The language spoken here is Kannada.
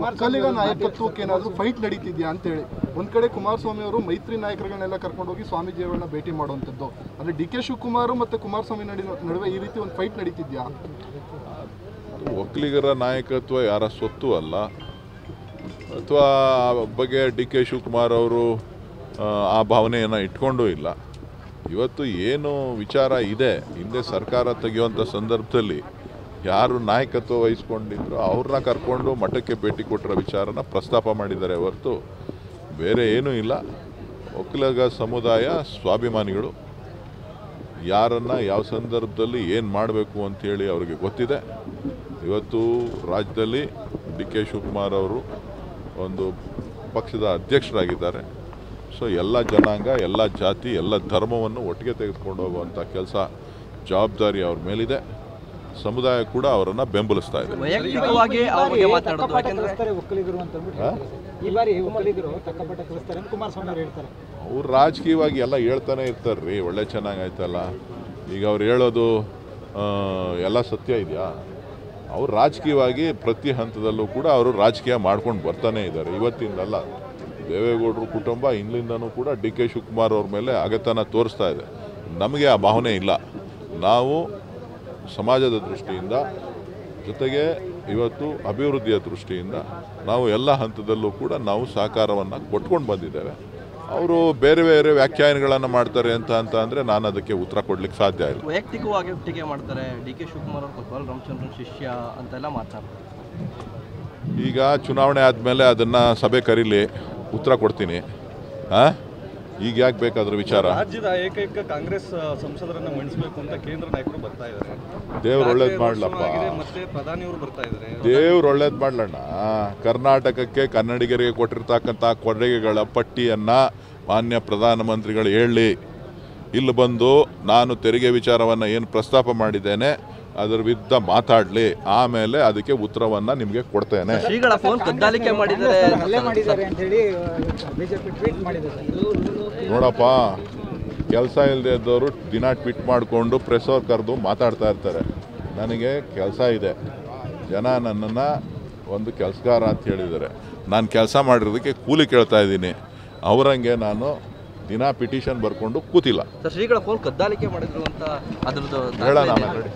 ಒಕ್ಕಲಿಗ ನಾಯಕತ್ವಕ್ಕೆ ಏನಾದರೂ ಫೈಟ್ ನಡೀತಿದ್ಯಾ ಅಂತೇಳಿ ಒಂದು ಕಡೆ ಕುಮಾರಸ್ವಾಮಿ ಅವರು ಮೈತ್ರಿ ನಾಯಕರುಗಳನ್ನೆಲ್ಲ ಕರ್ಕೊಂಡೋಗಿ ಸ್ವಾಮೀಜಿಯವರನ್ನ ಭೇಟಿ ಮಾಡುವಂಥದ್ದು, ಅಂದರೆ ಡಿ ಕೆ ಶಿವಕುಮಾರ್ ಮತ್ತು ಕುಮಾರಸ್ವಾಮಿ ನಡುವೆ ಈ ರೀತಿ ಒಂದು ಫೈಟ್ ನಡೀತಿದ್ಯಾ? ಒಕ್ಕಲಿಗರ ನಾಯಕತ್ವ ಯಾರ ಸ್ವತ್ತು ಅಲ್ಲ, ಅಥವಾ ಆ ಬಗ್ಗೆ ಡಿ ಕೆ ಶಿವಕುಮಾರ್ ಅವರು ಆ ಭಾವನೆಯನ್ನು ಇಟ್ಕೊಂಡೂ ಇಲ್ಲ. ಇವತ್ತು ಏನು ವಿಚಾರ ಇದೆ, ಹಿಂದೆ ಸರ್ಕಾರ ತೆಗೆಯುವಂಥ ಸಂದರ್ಭದಲ್ಲಿ ಯಾರು ನಾಯಕತ್ವ ವಹಿಸ್ಕೊಂಡಿದ್ರು ಅವ್ರನ್ನ ಕರ್ಕೊಂಡು ಮಠಕ್ಕೆ ಭೇಟಿ ಕೊಟ್ಟಿರೋ ವಿಚಾರನ ಪ್ರಸ್ತಾಪ ಮಾಡಿದ್ದಾರೆ ಹೊರತು ಬೇರೆ ಏನೂ ಇಲ್ಲ. ಒಕ್ಕಲಿಗ ಸಮುದಾಯ ಸ್ವಾಭಿಮಾನಿಗಳು, ಯಾರನ್ನು ಯಾವ ಸಂದರ್ಭದಲ್ಲಿ ಏನು ಮಾಡಬೇಕು ಅಂಥೇಳಿ ಅವ್ರಿಗೆ ಗೊತ್ತಿದೆ. ಇವತ್ತು ರಾಜ್ಯದಲ್ಲಿ ಡಿ ಕೆ ಶಿವಕುಮಾರ್ ಅವರು ಒಂದು ಪಕ್ಷದ ಅಧ್ಯಕ್ಷರಾಗಿದ್ದಾರೆ. ಸೊ ಎಲ್ಲ ಜನಾಂಗ, ಎಲ್ಲ ಜಾತಿ, ಎಲ್ಲ ಧರ್ಮವನ್ನು ಒಟ್ಟಿಗೆ ತೆಗೆದುಕೊಂಡು ಹೋಗುವಂಥ ಕೆಲಸ ಜವಾಬ್ದಾರಿ ಅವ್ರ ಮೇಲಿದೆ. ಸಮುದಾಯ ಕೂಡ ಅವರನ್ನು ಬೆಂಬಲಿಸ್ತಾ ಇದೆ. ಅವ್ರು ರಾಜಕೀಯವಾಗಿ ಎಲ್ಲ ಹೇಳ್ತಾನೆ ಇರ್ತಾರೆ ರೀ, ಒಳ್ಳೆ ಚೆನ್ನಾಗಾಯ್ತಲ್ಲ. ಈಗ ಅವ್ರು ಹೇಳೋದು ಎಲ್ಲ ಸತ್ಯ ಇದೆಯಾ? ಅವ್ರು ರಾಜಕೀಯವಾಗಿ ಪ್ರತಿ ಹಂತದಲ್ಲೂ ಕೂಡ ಅವರು ರಾಜಕೀಯ ಮಾಡ್ಕೊಂಡು ಬರ್ತಾನೆ ಇದ್ದಾರೆ. ಇವತ್ತಿಂದಲ್ಲ, ದೇವೇಗೌಡರು ಕುಟುಂಬ ಹಿಂದಿಂದನೂ ಕೂಡ ಡಿ ಕೆ ಶಿವಕುಮಾರ್ ಅವ್ರ ಮೇಲೆ ಅಗತನ ತೋರಿಸ್ತಾ ಇದೆ. ನಮಗೆ ಆ ಭಾವನೆ ಇಲ್ಲ. ನಾವು ಸಮಾಜದ ದೃಷ್ಟಿಯಿಂದ, ಜೊತೆಗೆ ಇವತ್ತು ಅಭಿವೃದ್ಧಿಯ ದೃಷ್ಟಿಯಿಂದ ನಾವು ಎಲ್ಲ ಹಂತದಲ್ಲೂ ಕೂಡ ನಾವು ಸಹಕಾರವನ್ನು ಕೊಟ್ಕೊಂಡು ಬಂದಿದ್ದೇವೆ. ಅವರು ಬೇರೆ ಬೇರೆ ವ್ಯಾಖ್ಯಾನಗಳನ್ನು ಮಾಡ್ತಾರೆ ಅಂತ ಅಂದರೆ ನಾನು ಅದಕ್ಕೆ ಉತ್ತರ ಕೊಡ್ಲಿಕ್ಕೆ ಸಾಧ್ಯ ಇಲ್ಲ. ವೈಯಕ್ತಿಕವಾಗಿ ಟೀಕೆ ಮಾಡ್ತಾರೆ. ಡಿ ಕೆ ಶಿವಕುಮಾರ್ ಅವರು ಕೊತ್ವಾಲ್ ರಾಮಚಂದ್ರನ್ ಶಿಷ್ಯ ಅಂತೆಲ್ಲ ಮಾತಾಡ್ತಾರೆ. ಈಗ ಚುನಾವಣೆ ಆದಮೇಲೆ ಅದನ್ನು ಸಭೆ ಕರೀಲಿ, ಉತ್ತರ ಕೊಡ್ತೀನಿ. ಈಗ ಯಾಕೆ ಬೇಕಾದ್ರ ವಿಚಾರ? ರಾಜ್ಯದ ಏಕೈಕ ಕಾಂಗ್ರೆಸ್ ಸಂಸದರನ್ನು ಮಣಿಸಬೇಕು ಅಂತ ಕೇಂದ್ರ ನಾಯಕರು ಬರ್ತಾ ಇದ್ದಾರೆ. ದೇವ್ರು ಒಳ್ಳೇದು ಮಾಡ್ಲಪ್ಪ, ಮತ್ತೆ ಪ್ರಧಾನಿಯವರು ಬರ್ತಾ ಇದ್ದಾರೆ. ದೇವ್ರು ಒಳ್ಳೇದು ಮಾಡ್ಲಣ್ಣ. ಕರ್ನಾಟಕಕ್ಕೆ ಕನ್ನಡಿಗರಿಗೆ ಕೊಟ್ಟಿರ್ತಕ್ಕಂಥ ಕೊಡುಗೆಗಳ ಪಟ್ಟಿಯನ್ನು ಮಾನ್ಯ ಪ್ರಧಾನಮಂತ್ರಿಗಳು ಹೇಳಿ, ಇಲ್ಲಿ ಬಂದು ನಾನು ತೆರಿಗೆ ವಿಚಾರವನ್ನು ಏನು ಪ್ರಸ್ತಾಪ ಮಾಡಿದ್ದೇನೆ ಅದರ ವಿರುದ್ಧ ಮಾತಾಡಲಿ, ಆಮೇಲೆ ಅದಕ್ಕೆ ಉತ್ತರವನ್ನು ನಿಮಗೆ ಕೊಡ್ತೇನೆ. ನೋಡಪ್ಪ, ಕೆಲಸ ಇಲ್ಲದೆ ಇದ್ದವರು ದಿನ ಟ್ವೀಟ್ ಮಾಡಿಕೊಂಡು ಪ್ರೆಸ್ ಅವ್ರು ಕರೆದು ಮಾತಾಡ್ತಾ ಇರ್ತಾರೆ. ನನಗೆ ಕೆಲಸ ಇದೆ, ಜನ ನನ್ನನ್ನು ಒಂದು ಕೆಲಸಗಾರ ಅಂತ ಹೇಳಿದ್ದಾರೆ. ನಾನು ಕೆಲಸ ಮಾಡಿರೋದಕ್ಕೆ ಕೂಲಿ ಕೇಳ್ತಾ ಇದ್ದೀನಿ. ಅವರಂಗೆ ನಾನು ದಿನ ಪಿಟಿಷನ್ ಬರ್ಕೊಂಡು ಕೂತಿಲ್ಲ. ಶ್ರೀಗಳ ಫೋನ್ ಕದ್ದಾಲಿಕೆ ಮಾಡಿದ್ರು ಅಂತ ಅದ್ರದ್ದು ಹೇಳೋಣ ಆಮೇಲೆ.